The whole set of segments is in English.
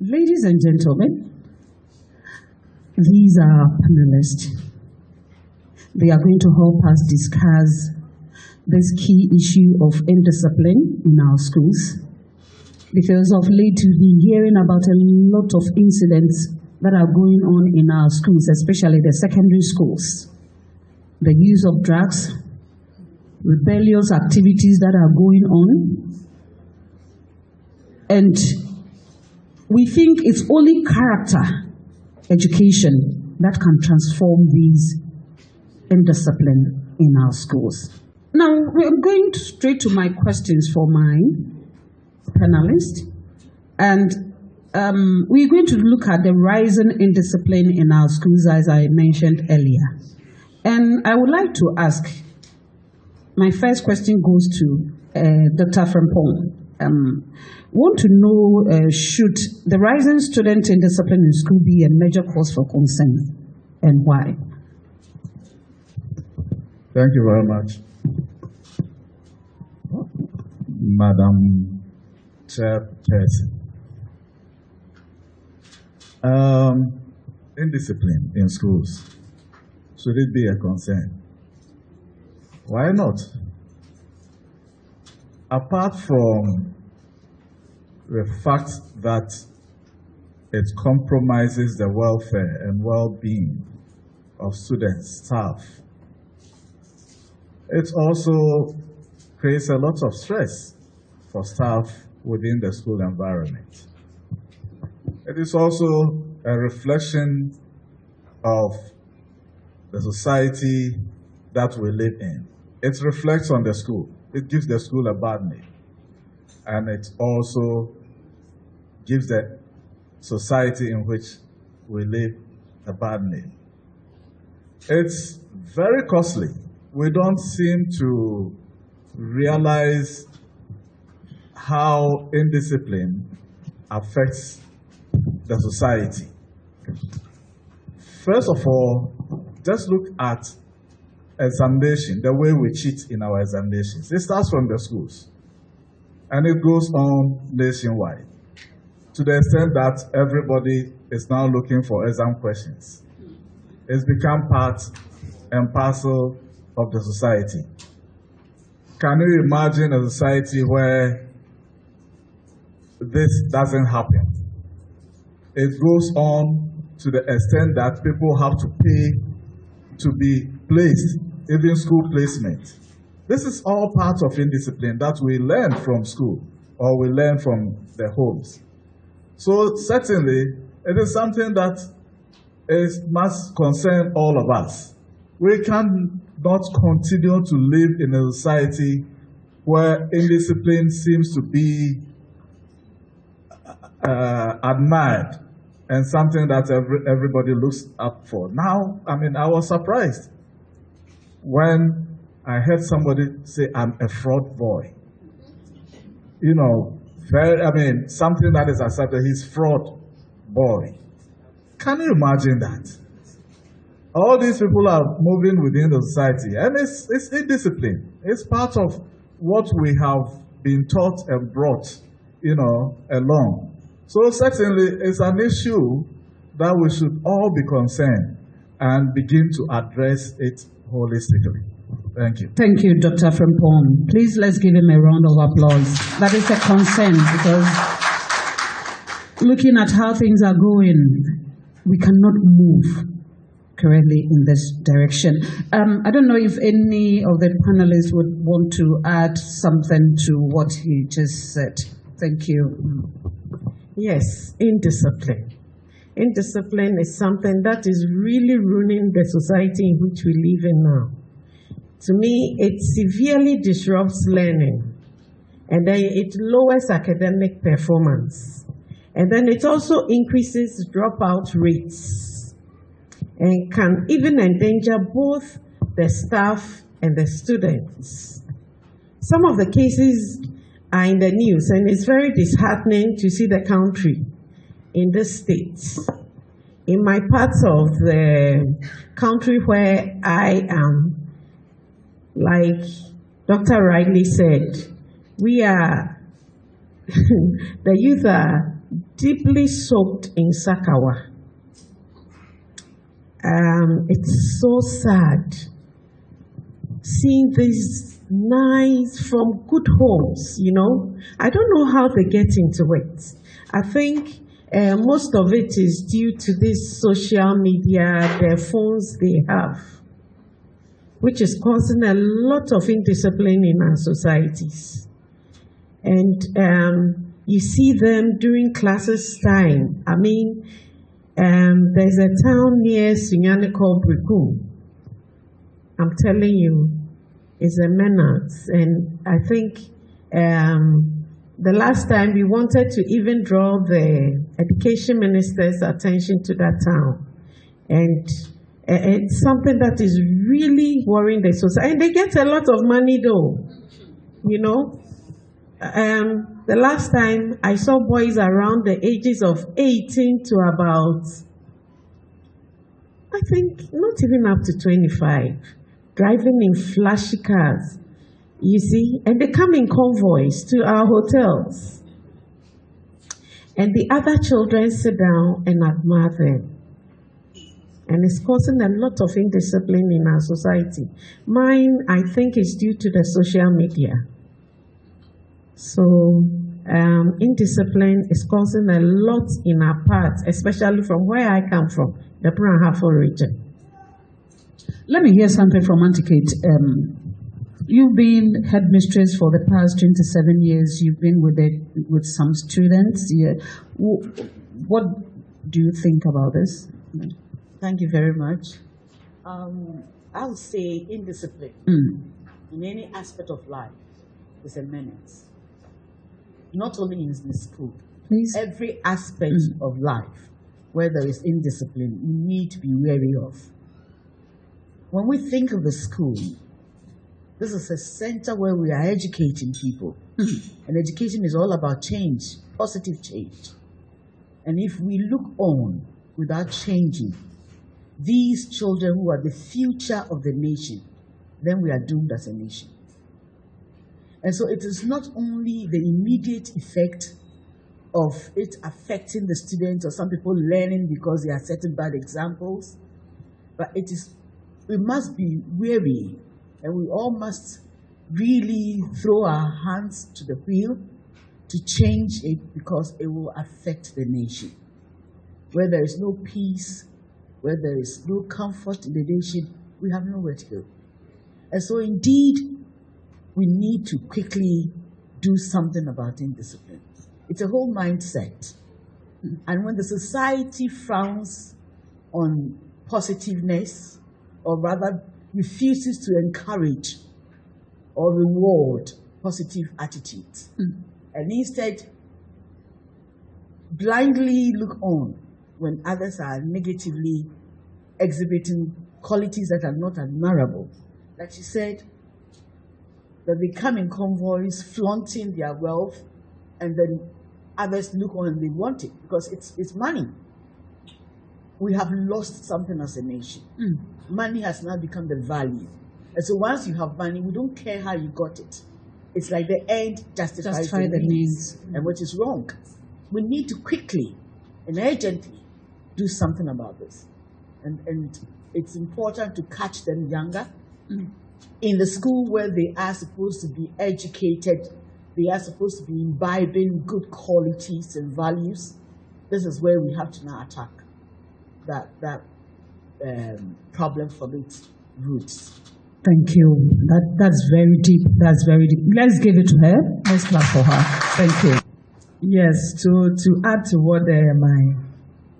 Ladies and gentlemen, these are our panelists. They are going to help us discuss this key issue of indiscipline in our schools. Because of late, we've been hearing about a lot of incidents that are going on in our schools, especially the secondary schools. The use of drugs, rebellious activities that are going on. And we think it's only character education that can transform these indiscipline in our schools. Now, we're going straight to my questions for my panelists. And we're going to look at the rising indiscipline in our schools, as I mentioned earlier. And I would like to ask, my first question goes to Dr. Frimpong. Want to know, should the rising student indiscipline in school be a major cause for concern, and why? Thank you very much, Madam Chairperson. Indiscipline in schools, should it be a concern? Why not? Apart from the fact that it compromises the welfare and well-being of students, staff, it also creates a lot of stress for staff within the school environment. It is also a reflection of the society that we live in. It reflects on the school. It gives the school a bad name. And it also gives the society in which we live a bad name. It's very costly. We don't seem to realize how indiscipline affects the society. First of all, just look at examination, the way we cheat in our examinations. It starts from the schools, and it goes on nationwide, to the extent that everybody is now looking for exam questions. It's become part and parcel of the society. Can you imagine a society where this doesn't happen? It goes on to the extent that people have to pay to be placed, even school placement. This is all part of indiscipline that we learn from school or we learn from the homes. So certainly, it is something that must concern all of us. We cannot continue to live in a society where indiscipline seems to be admired and something that everybody looks up for. Now, I was surprised when I heard somebody say, I'm a fraud boy. You know, something that is accepted, he's fraud boy. Can you imagine that? All these people are moving within the society, and it's indiscipline. It's part of what we have been taught and brought, along. So certainly, it's an issue that we should all be concerned and begin to address it holistically. Thank you. Thank you, Dr. Frimpong. Please, let's give him a round of applause. That is a concern, because looking at how things are going, we cannot move correctly in this direction. I don't know if any of the panelists would want to add something to what he just said. Thank you. Yes, indiscipline. Indiscipline is something that is really ruining the society in which we live in now. To me, it severely disrupts learning, and then it lowers academic performance. And then it also increases dropout rates and can even endanger both the staff and the students. Some of the cases are in the news, and it's very disheartening to see the country in this state. In my parts of the country where I am, like Dr. rightly said, we are, the youth are deeply soaked in Sakawa. It's so sad seeing these nice from good homes, you know. I don't know how they get into it. I think most of it is due to this social media, their phones they have, which is causing a lot of indiscipline in our societies. And you see them during classes time. I mean, there's a town near Sunyani called Briku. I'm telling you, it's a menace. And I think the last time we wanted to even draw the education minister's attention to that town. And it's something that is really worrying the society. And they get a lot of money though, you know. The last time I saw boys around the ages of 18 to about, I think not even up to 25, driving in flashy cars, you see, and they come in convoys to our hotels. And the other children sit down and admire them. And it's causing a lot of indiscipline in our society. Mine, I think, is due to the social media. So, indiscipline is causing a lot in our parts, especially from where I come from, the Branhafo region. Let me hear something from Auntie Kate. You've been headmistress for the past 27 years. You've been with some students. What do you think about this? Thank you very much. I would say indiscipline in any aspect of life is a menace. Not only in the school, Please. every aspect of life where there is indiscipline, we need to be wary of. When we think of the school, this is a center where we are educating people. And education is all about change, positive change. And if we look on without changing, these children who are the future of the nation, then we are doomed as a nation. And so it is not only the immediate effect of it affecting the students or some people learning because they are setting bad examples, but we must be wary and we all must really throw our hands to the wheel to change it because it will affect the nation. Where there is no peace, where there is no comfort in the nation, we have nowhere to go. And so indeed, we need to quickly do something about indiscipline. It's a whole mindset. And when the society frowns on positiveness, or rather refuses to encourage or reward positive attitudes, and instead blindly look on when others are negatively exhibiting qualities that are not admirable. Like she said, that they come in convoys flaunting their wealth, and then others look on and they want it because it's money. We have lost something as a nation. Money has now become the value. And so once you have money, we don't care how you got it. It's like the end justifies the means, and which is wrong. We need to quickly and urgently do something about this. And it's important to catch them younger. In the school where they are supposed to be educated, they are supposed to be imbibing good qualities and values. This is where we have to now attack that problem from its roots. Thank you. That's very deep. That's very deep. Let's give it to her. Let's clap for her. Thank you. Yes, to add to what my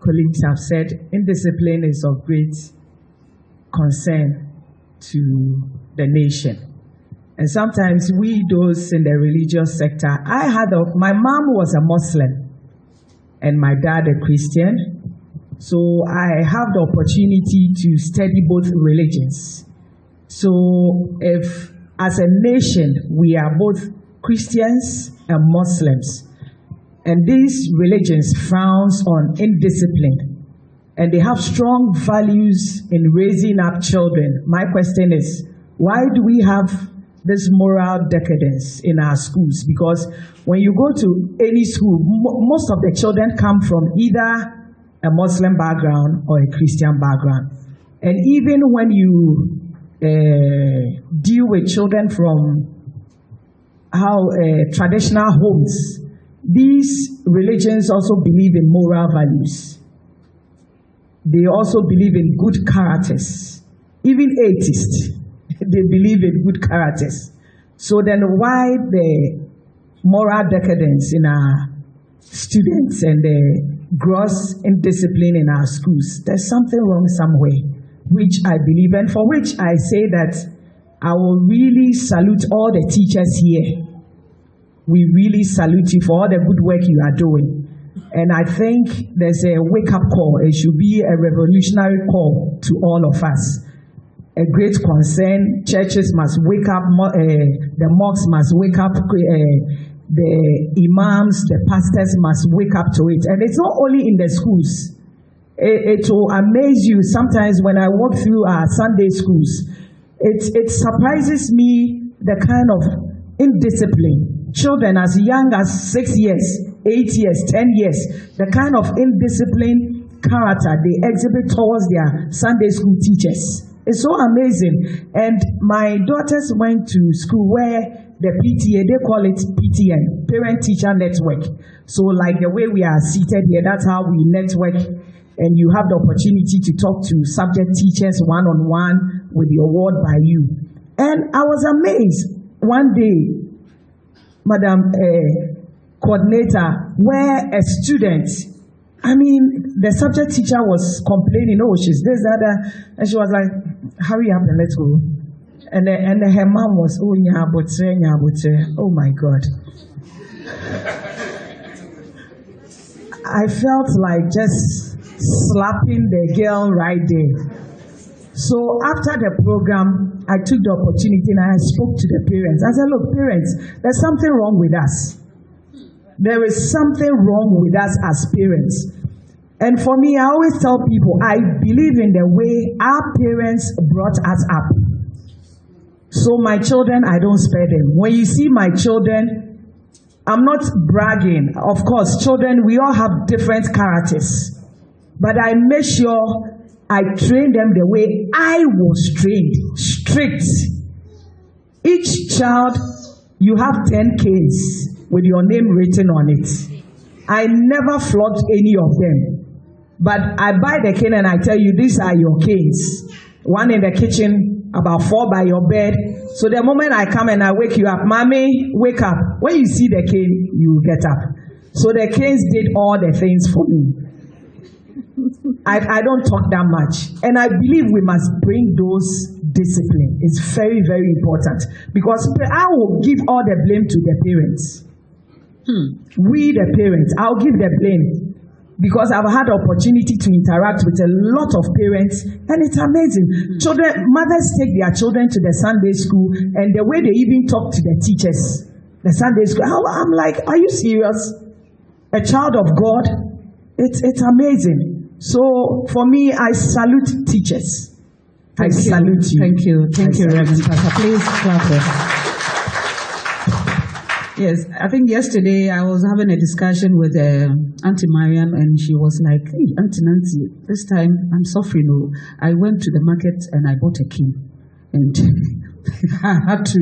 colleagues have said, indiscipline is of great concern to the nation. And sometimes we, those in the religious sector, my mom was a Muslim and my dad a Christian. So I have the opportunity to study both religions. So if as a nation, we are both Christians and Muslims, and these religions frowns on indiscipline, and they have strong values in raising up children. My question is, why do we have this moral decadence in our schools, because when you go to any school, most of the children come from either a Muslim background or a Christian background. And even when you deal with children from traditional homes, these religions also believe in moral values. They also believe in good characters. Even atheists, they believe in good characters. So then why the moral decadence in our students and the gross indiscipline in our schools? There's something wrong somewhere, which I believe, and for which I say that I will really salute all the teachers here. We really salute you for all the good work you are doing. And I think there's a wake-up call. It should be a revolutionary call to all of us. A great concern. Churches must wake up. The mosques must wake up. The imams, the pastors must wake up to it. And it's not only in the schools. It will amaze you sometimes when I walk through our Sunday schools. It surprises me the kind of indiscipline. Children as young as 6 years, 8 years, 10 years, the kind of indisciplined character they exhibit towards their Sunday school teachers. It's so amazing. And my daughters went to school where the PTA, they call it PTN, Parent Teacher Network. So like the way we are seated here, that's how we network. And you have the opportunity to talk to subject teachers one-on-one with the award by you. And I was amazed one day, Madam Coordinator, where a student, the subject teacher was complaining, oh, she's this, that, and she was like, hurry up and let's go. And her mom was, oh, oh my God. I felt like just slapping the girl right there. So after the program, I took the opportunity and I spoke to the parents. I said, look, parents, there's something wrong with us. There is something wrong with us as parents. And for me, I always tell people, I believe in the way our parents brought us up. So my children, I don't spare them. When you see my children, I'm not bragging. Of course, children, we all have different characters. But I make sure I train them the way I was trained, strict. Each child, you have 10 canes with your name written on it. I never flogged any of them. But I buy the cane and I tell you, these are your canes. One in the kitchen, about 4 by your bed. So the moment I come and I wake you up, Mommy, wake up. When you see the cane, you get up. So the canes did all the things for me. I don't talk that much. And I believe we must bring those discipline. It's very, very important. Because I will give all the blame to the parents. We, the parents, I'll give the blame. Because I've had the opportunity to interact with a lot of parents, and it's amazing. Mothers take their children to the Sunday school, and the way they even talk to the teachers, the Sunday school, I'm like, are you serious? A child of God? It's amazing. So for me, I salute teachers. I salute you. Thank you. Thank you, Reverend Pastor. Please clap for her. Yes, I think yesterday I was having a discussion with Auntie Mariam, and she was like, hey, Auntie Nancy, this time I'm suffering. I went to the market and I bought a key. And I had to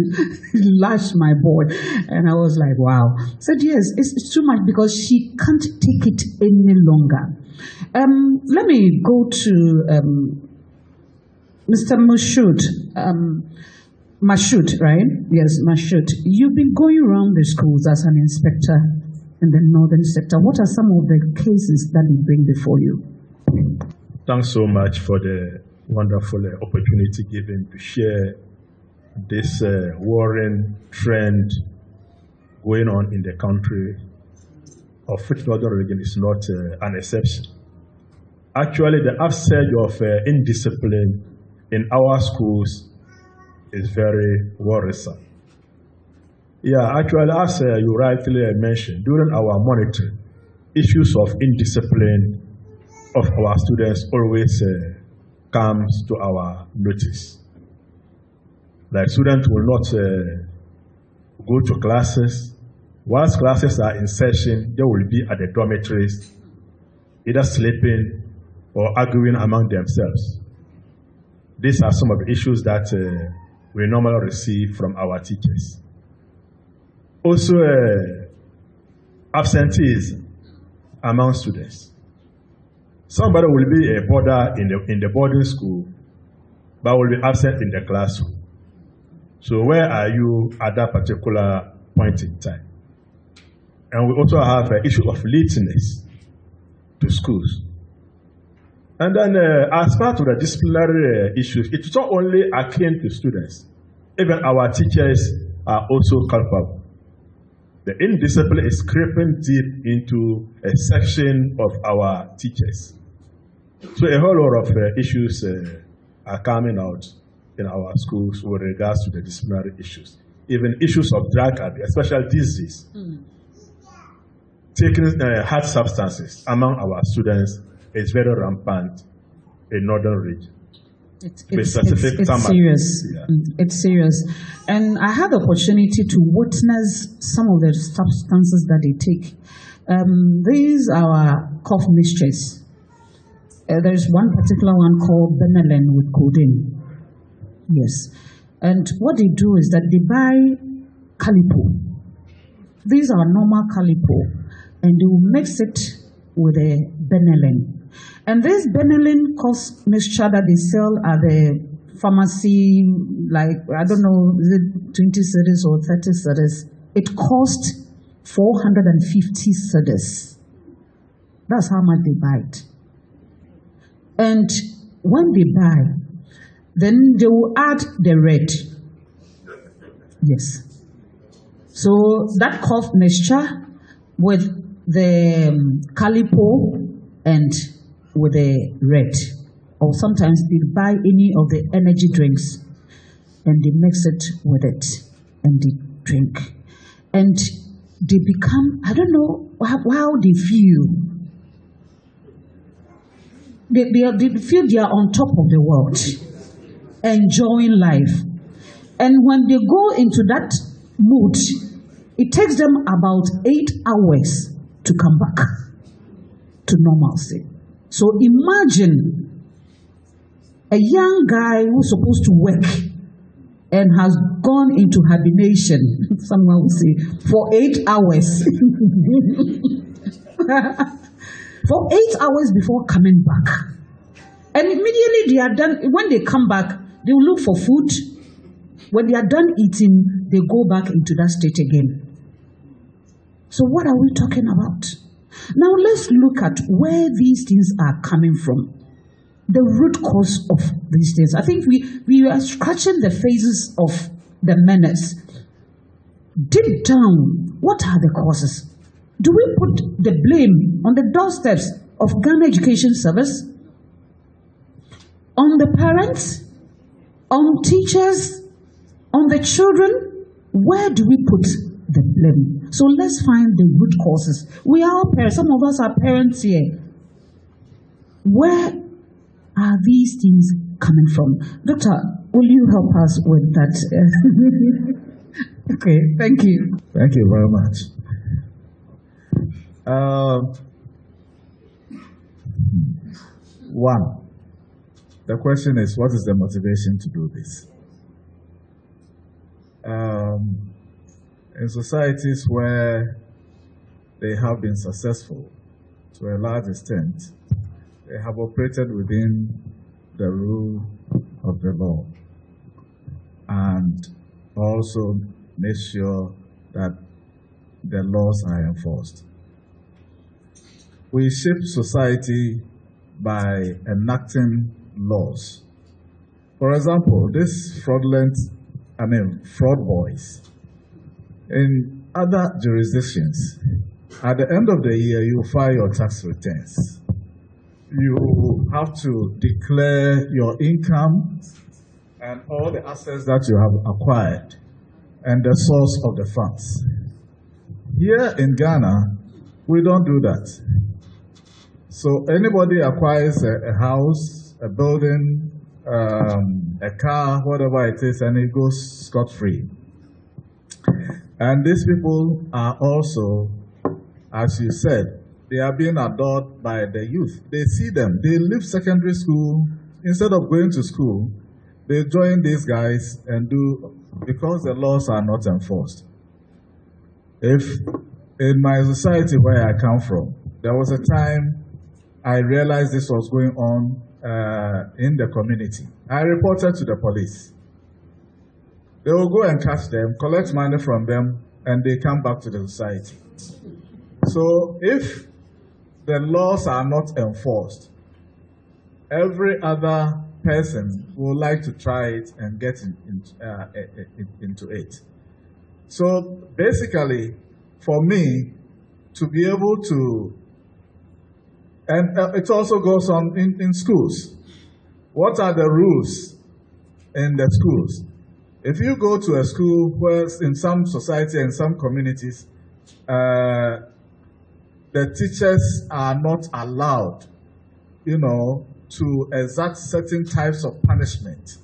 lash my boy. And I was like, wow. I said, yes, it's too much because she can't take it any longer. Let me go to Mr. Mashoud, right? Yes, Mashoud. You've been going around the schools as an inspector in the northern sector. What are some of the cases that you bring before you? Thanks so much for the wonderful opportunity given to share this worrying trend going on in the country, of which northern region is not an exception. Actually, the upsurge of indiscipline in our schools is very worrisome. Yeah, actually, as you rightly mentioned, during our monitoring, issues of indiscipline of our students always comes to our notice. Like students will not go to classes. Whilst classes are in session, they will be at the dormitories, either sleeping or arguing among themselves. These are some of the issues that we normally receive from our teachers. Also, absenteeism among students. Somebody will be a boarder in the boarding school, but will be absent in the classroom. So where are you at that particular point in time? And we also have an issue of lateness to schools. And then as part of the disciplinary issues, it's not only akin to students. Even our teachers are also culpable. The indiscipline is creeping deep into a section of our teachers. So a whole lot of issues are coming out in our schools with regards to the disciplinary issues. Even issues of drug abuse, especially disease. Taking hard substances among our students is very rampant in northern region. It's serious. Yeah. It's serious. And I had the opportunity to witness some of the substances that they take. These are our cough mixtures. There's one particular one called Benylin with codeine. Yes. And what they do is that they buy calipo. These are normal calipo. And they will mix it with a Benylin. And this Benylin cough mixture that they sell at the pharmacy, like, I don't know, is it 20 cedis or 30 cedis? It costs 450 cedis. That's how much they buy it. And when they buy, then they will add the red. Yes. So that cough mixture with the calipo and with the red. Or sometimes they buy any of the energy drinks and they mix it with it and they drink. And they become, I don't know how they feel. They feel they are on top of the world, enjoying life. And when they go into that mood, it takes them about 8 hours to come back to normalcy. So imagine a young guy who's supposed to work and has gone into hibernation, someone will say, for 8 hours. For 8 hours before coming back. And immediately they are done, when they come back, they will look for food. When they are done eating, they go back into that state again. So what are we talking about? Now let's look at where these things are coming from. The root cause of these things. I think we are scratching the faces of the menace. Deep down, what are the causes? Do we put the blame on the doorsteps of Ghana Education Service? On the parents? On teachers? On the children? Where do we put the blame? So let's find the root causes. We are all parents. Some of us are parents here. Where are these things coming from? Doctor, will you help us with that? Okay, thank you. Thank you very much. One, the question is, what is the motivation to do this? In societies where they have been successful to a large extent, they have operated within the rule of the law and also make sure that the laws are enforced. We shape society by enacting laws. For example, this fraud boys. In other jurisdictions, at the end of the year, you file your tax returns. You have to declare your income and all the assets that you have acquired and the source of the funds. Here in Ghana, we don't do that. So anybody acquires a house, a building, a car, whatever it is, and it goes scot-free. And these people are also, as you said, they are being adored by the youth. They see them. They leave secondary school. Instead of going to school, they join these guys and do, because the laws are not enforced. If in my society where I come from, there was a time I realized this was going on in the community. I reported to the police. They will go and catch them, collect money from them, and they come back to the society. So if the laws are not enforced, every other person would like to try it and get into it. So basically, for me, to be able to, and it also goes on in schools. What are the rules in the schools? If you go to a school where in some society and some communities, the teachers are not allowed, to exact certain types of punishment.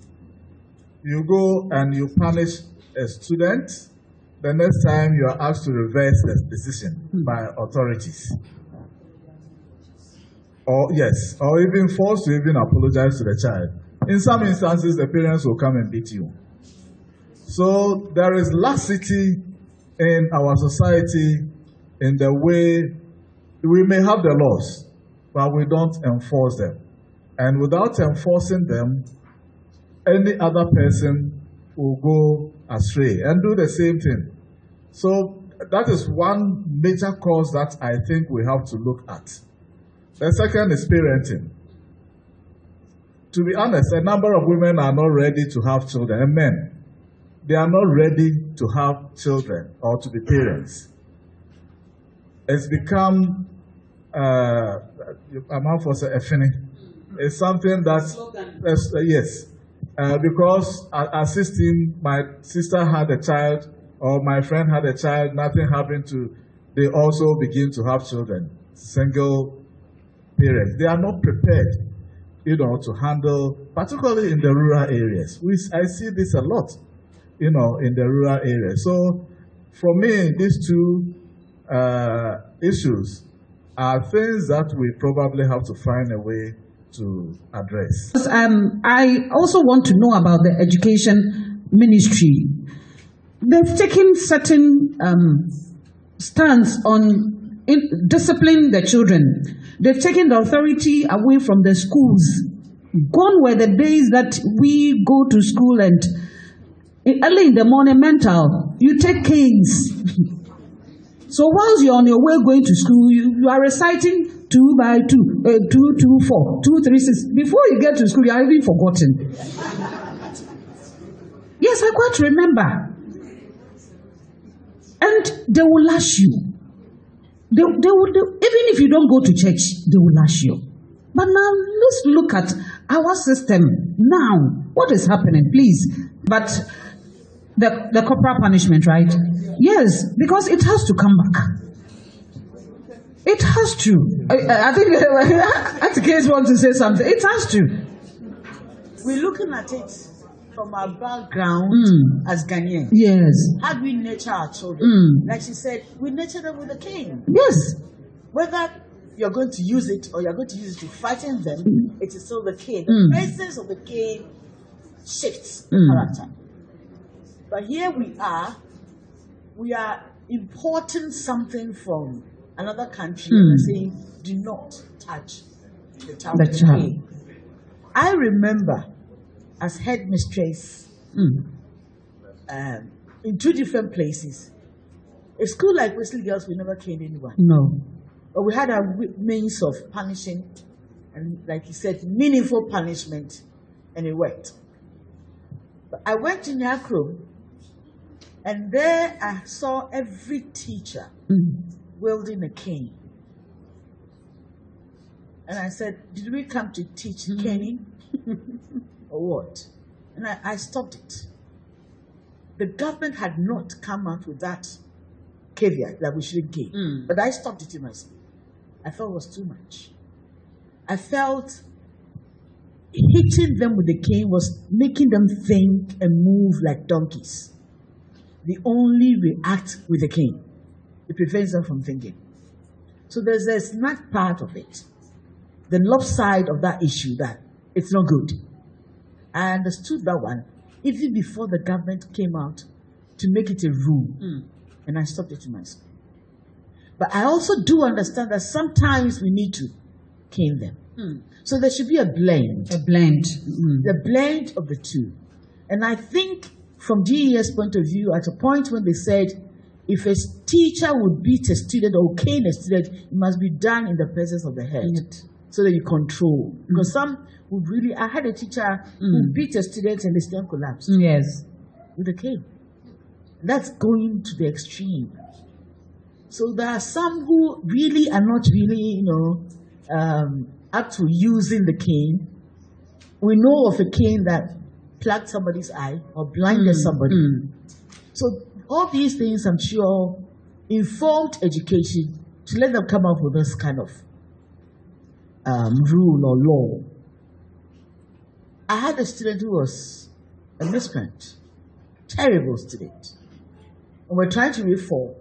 You go and you punish a student, the next time you are asked to reverse the decision by authorities. Or even forced to even apologize to the child. In some instances, the parents will come and beat you. So there is laxity in our society in the way we may have the laws, but we don't enforce them. And without enforcing them, any other person will go astray and do the same thing. So that is one major cause that I think we have to look at. The second is parenting. To be honest, a number of women are not ready to have children, and men, they are not ready to have children or to be parents. It's become, it's something that's, yes, because assisting, my sister had a child, or my friend had a child, nothing happened to, they also begin to have children, single parents. They are not prepared, to handle, particularly in the rural areas. I see this a lot, in the rural areas. So for me, these two issues are things that we probably have to find a way to address. I also want to know about the education ministry. They've taken certain stance on disciplining the children. They've taken the authority away from the schools. Gone were the days that we go to school and early in the morning, mental, you take canes. So whilst you're on your way going to school, you are reciting 2 by 2, 2, 2, 4, 2, 3, 6. Before you get to school, you are even forgotten. Yes, I quite remember. And they will lash you. They will, even if you don't go to church, they will lash you. But now let's look at our system now. What is happening, please? But the corporal punishment, right? Yes, because it has to come back. It has to. I think Atike's want to say something. It has to. We're looking at it from our background as Ghanaians. Yes. How do we nurture our children? Like she said, we nurture them with a cane. Yes. Whether you're going to use it or you're going to use it to frighten them, it is still the cane. The presence of the cane shifts the character. But here we are importing something from another country and saying, do not touch the child. I remember as headmistress in 2 different places. A school like Wesley Girls, we never caned anyone. No. But we had our means of punishing, and like you said, meaningful punishment, and it worked. But I went to Accra, and there I saw every teacher wielding a cane. And I said, did we come to teach caning or what? And I stopped it. The government had not come out with that caveat that we shouldn't cane. But I stopped it in myself. I felt it was too much. I felt hitting them with the cane was making them think and move like donkeys. They only react with the cane. It prevents them from thinking. So there's a snap part of it. The lopside of that issue that it's not good. I understood that one even before the government came out to make it a rule. And I stopped it in my school. But I also do understand that sometimes we need to cane them. So there should be a blend. A blend. The blend of the two. And I think from GES point of view, at a point when they said, if a teacher would beat a student or cane a student, it must be done in the presence of the head. So that you control. Because some would really, I had a teacher who beat a student and the student collapsed. Yes. With a cane. That's going to the extreme. So there are some who really are not really, up to using the cane. We know of a cane that plugged somebody's eye or blinded somebody. So all these things, I'm sure, informed education to let them come up with this kind of rule or law. I had a student who was a miscreant, terrible student. And we're trying to reform.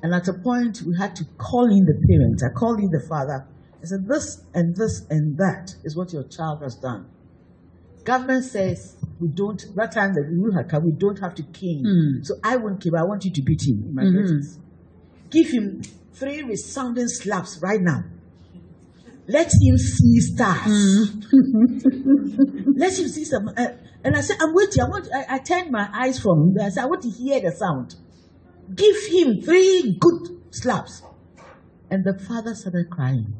And at a point, we had to call in the parents. I called in the father. I said, this and this and that is what your child has done. Government says we don't, that time that we had come, we don't have to cane. So I won't care, I want you to beat him in my presence. Give him 3 resounding slaps right now. Let him see stars. Let him see some. And I said, I'm waiting. I turned my eyes from him. I said, I want to hear the sound. Give him 3 good slaps. And the father started crying.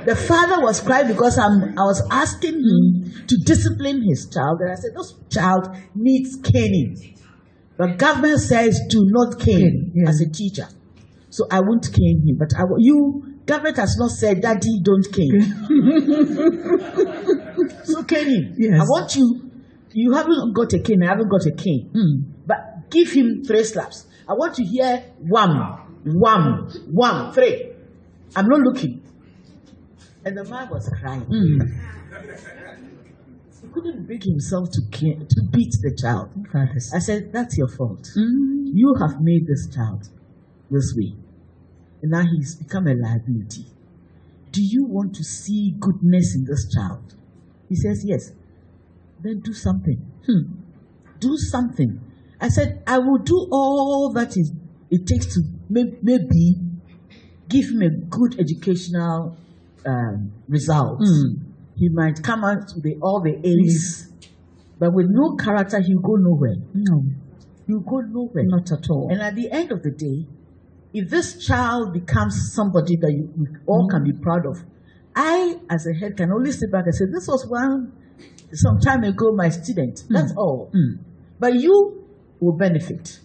The father was crying because I was asking him to discipline his child. And I said, this child needs caning. But government says do not cane as a teacher. So I won't cane him. But government has not said, Daddy, don't cane. So cane him. Yes. I want you haven't got a cane, I haven't got a cane. But give him 3 slaps. I want to hear 1, 1, 1, 3. I'm not looking. And the man was crying. He couldn't bring himself to beat the child. I said, that's your fault. You have made this child this way. And now he's become a liability. Do you want to see goodness in this child? He says, yes. Then do something. Do something. I said, I will do all that it takes to maybe give him a good educational result. He might come out with all the A's, but with no character, he'll go nowhere. No. He'll go nowhere. Not at all. And at the end of the day, if this child becomes somebody that we all can be proud of, I, as a head, can only sit back and say, this was some time ago, my student. That's all. But you will benefit.